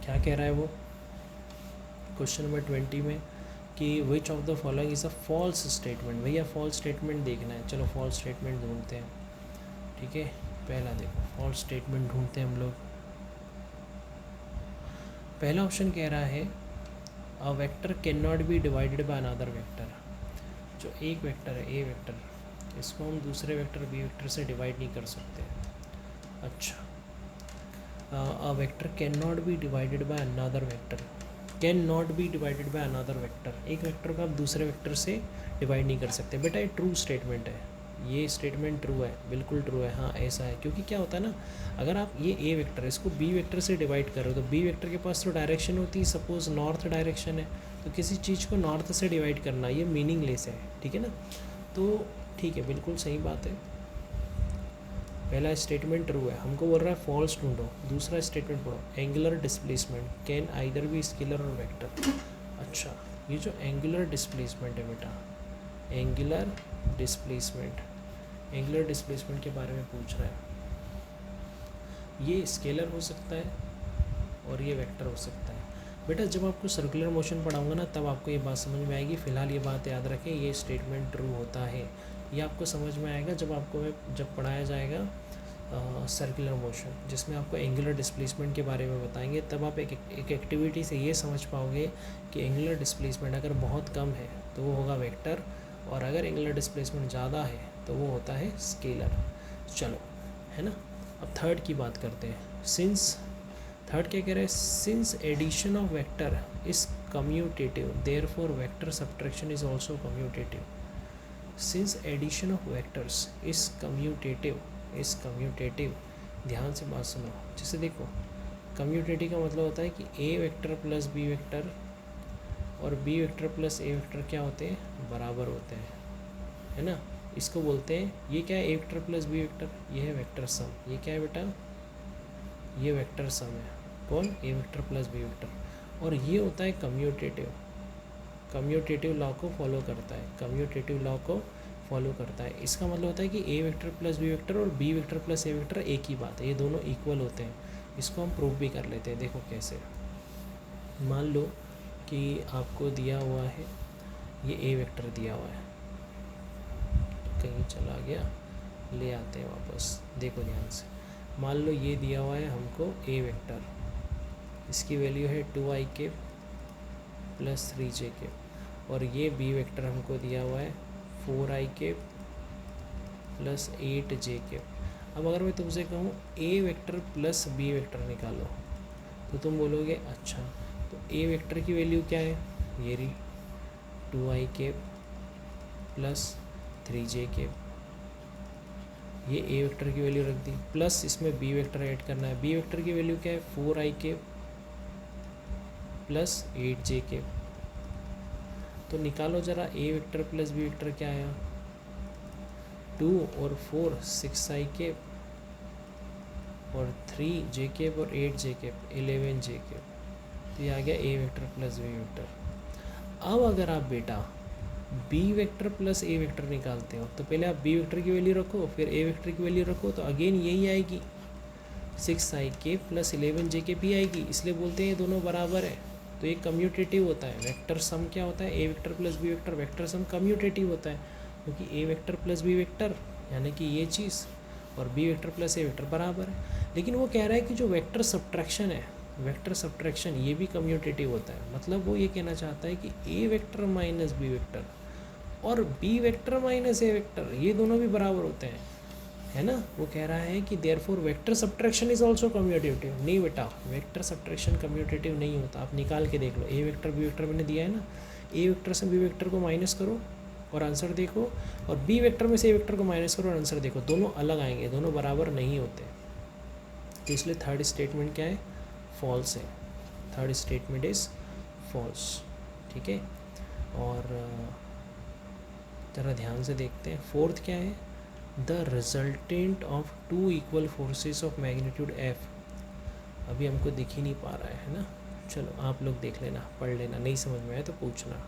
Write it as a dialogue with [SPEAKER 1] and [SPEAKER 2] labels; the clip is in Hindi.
[SPEAKER 1] क्या कह रहा है वो क्वेश्चन नंबर 20 में कि which of the following is a false statement. भैया फॉल्स स्टेटमेंट देखना है, चलो फॉल्स स्टेटमेंट ढूंढते हैं। ठीक है, पहला देखो फॉल्स स्टेटमेंट ढूंढते हैं हम लोग। पहला ऑप्शन कह रहा है a vector can not be divided by another vector. जो एक वेक्टर है ए वेक्टर, इसको हम दूसरे वेक्टर बी वेक्टर से डिवाइड नहीं कर सकते। अच्छा, a vector can not be divided by another vector, can not be divided by another vector, एक वेक्टर को आप दूसरे वेक्टर से डिवाइड नहीं कर सकते। बेटा ये ट्रू स्टेटमेंट है, ये स्टेटमेंट ट्रू है, बिल्कुल ट्रू है। हाँ ऐसा है, क्योंकि क्या होता है ना, अगर आप ये ए वेक्टर है इसको बी वेक्टर से डिवाइड कर रहे हो तो बी वेक्टर के पास तो डायरेक्शन होती है, सपोज नॉर्थ डायरेक्शन है, तो किसी चीज़ को नॉर्थ से डिवाइड करना ये मीनिंगलेस है। ठीक है ना, तो ठीक है, बिल्कुल सही बात है। पहला स्टेटमेंट ट्रू है, हमको बोल रहा है फॉल्स ढूंढो। दूसरा स्टेटमेंट पढ़ो, angular displacement can either be scalar और वेक्टर। अच्छा, ये जो एंगुलर डिस्प्लेसमेंट है बेटा, एंगुलर डिस्प्लेसमेंट, एंगुलर डिस्प्लेसमेंट के बारे में पूछ रहा है। ये स्केलर हो सकता है और ये वेक्टर हो सकता है। बेटा जब आपको सर्कुलर मोशन पढ़ाऊंगा ना तब आपको ये बात समझ में आएगी। फ़िलहाल ये बात याद रखें, ये स्टेटमेंट ट्रू होता है, ये आपको समझ में आएगा जब आपको जब पढ़ाया जाएगा सर्कुलर मोशन, जिसमें आपको एंगुलर डिस्प्लेसमेंट के बारे में बताएंगे। तब आप एक एक्टिविटी से ये समझ पाओगे कि एंगुलर डिस्प्लेसमेंट अगर बहुत कम है तो वो होगा वेक्टर, और अगर एंगुलर डिस्प्लेसमेंट ज़्यादा है तो वो होता है स्केलर। चलो, है ना। अब थर्ड की बात करते हैं। सिंस, थर्ड क्या कह रहे हैं, since addition of vector is commutative therefore vector subtraction is also commutative. Since addition of vectors is commutative, is commutative, ध्यान से बात सुनो। जैसे देखो, कम्यूटेटिव का मतलब होता है कि ए वेक्टर प्लस बी वेक्टर और B vector plus A vector क्या होते हैं, बराबर होते हैं, है ना। इसको बोलते हैं, ये क्या है, A vector plus B vector, ये है वेक्टर सम। ये क्या है बेटा, ये वेक्टर सम है, कौन, ए वेक्टर प्लस बी वेक्टर। और ये होता है कम्यूटेटिव, कम्यूटेटिव लॉ को फॉलो करता है, कम्यूटेटिव लॉ को फॉलो करता है। इसका मतलब होता है कि ए वेक्टर प्लस बी वेक्टर और B vector plus A vector एक ही बात है, ये दोनों इक्वल होते हैं। इसको हम प्रूव भी कर लेते हैं, देखो कैसे। मान लो कि आपको दिया हुआ है, ये ए वेक्टर दिया हुआ है, कहीं चला गया, ले आते हैं वापस, देखो ध्यान से। मान लो ये दिया हुआ है हमको ए वेक्टर, इसकी वैल्यू है 2i के प्लस 3j के, और ये बी वेक्टर हमको दिया हुआ है 4i के प्लस 8j के। अब अगर मैं तुमसे कहूँ ए वेक्टर प्लस बी वेक्टर निकालो तो तुम बोलोगे अच्छा, तो ए वेक्टर की वैल्यू क्या है, ये रही 2i के प्लस 3j के, ये ए वेक्टर की वैल्यू रख दी, प्लस इसमें बी वेक्टर ऐड करना है। बी वेक्टर की वैल्यू क्या है, 4i के प्लस 8j के। तो निकालो ज़रा ए वेक्टर प्लस बी वेक्टर क्या आया, 2 और 4 6i के और 3j के और 8j के 11j के। तो ये आ गया ए वेक्टर प्लस बी वेक्टर। अब अगर आप बेटा B vector plus A vector निकालते हो तो पहले आप बी वेक्टर की वैल्यू रखो, फिर ए वेक्टर की वैल्यू रखो, तो अगेन यही आएगी, 6i के प्लस 11j के भी आएगी। इसलिए बोलते हैं ये दोनों बराबर है, तो ये कम्यूटेटिव होता है। वेक्टर सम क्या होता है, A vector plus B vector, vector sum commutative होता है, क्योंकि A vector plus B vector यानी कि ये चीज़ और B vector plus A vector बराबर है। लेकिन वो कह रहा है कि जो वेक्टर सब्ट्रैक्शन है, वेक्टर सब्ट्रैक्शन ये भी कम्यूटेटिव होता है। मतलब वो ये कहना चाहता है कि ए वेक्टर माइनस बी वेक्टर और बी वेक्टर माइनस ए वेक्टर ये दोनों भी बराबर होते हैं, है ना। वो कह रहा है कि therefore vector subtraction is also commutative. नहीं बेटा, वेक्टर सब्ट्रैक्शन कम्यूटेटिव नहीं होता, आप निकाल के देख लो। ए वेक्टर बी वेक्टर मैंने दिया है ना, ए वेक्टर से बी वेक्टर को माइनस करो और आंसर देखो, और बी वेक्टर में से ए वेक्टर को माइनस करो और आंसर देखो, दोनों अलग आएंगे, दोनों बराबर नहीं होते। तो इसलिए थर्ड स्टेटमेंट क्या है, फॉल्स है। थर्ड स्टेटमेंट इज़ फॉल्स, ठीक है। और ज़रा ध्यान से देखते हैं, फोर्थ क्या है, the resultant of 2 equal forces of magnitude F. अभी हमको दिख ही नहीं पा रहा है ना, चलो आप लोग देख लेना, पढ़ लेना, नहीं समझ में आए तो पूछना।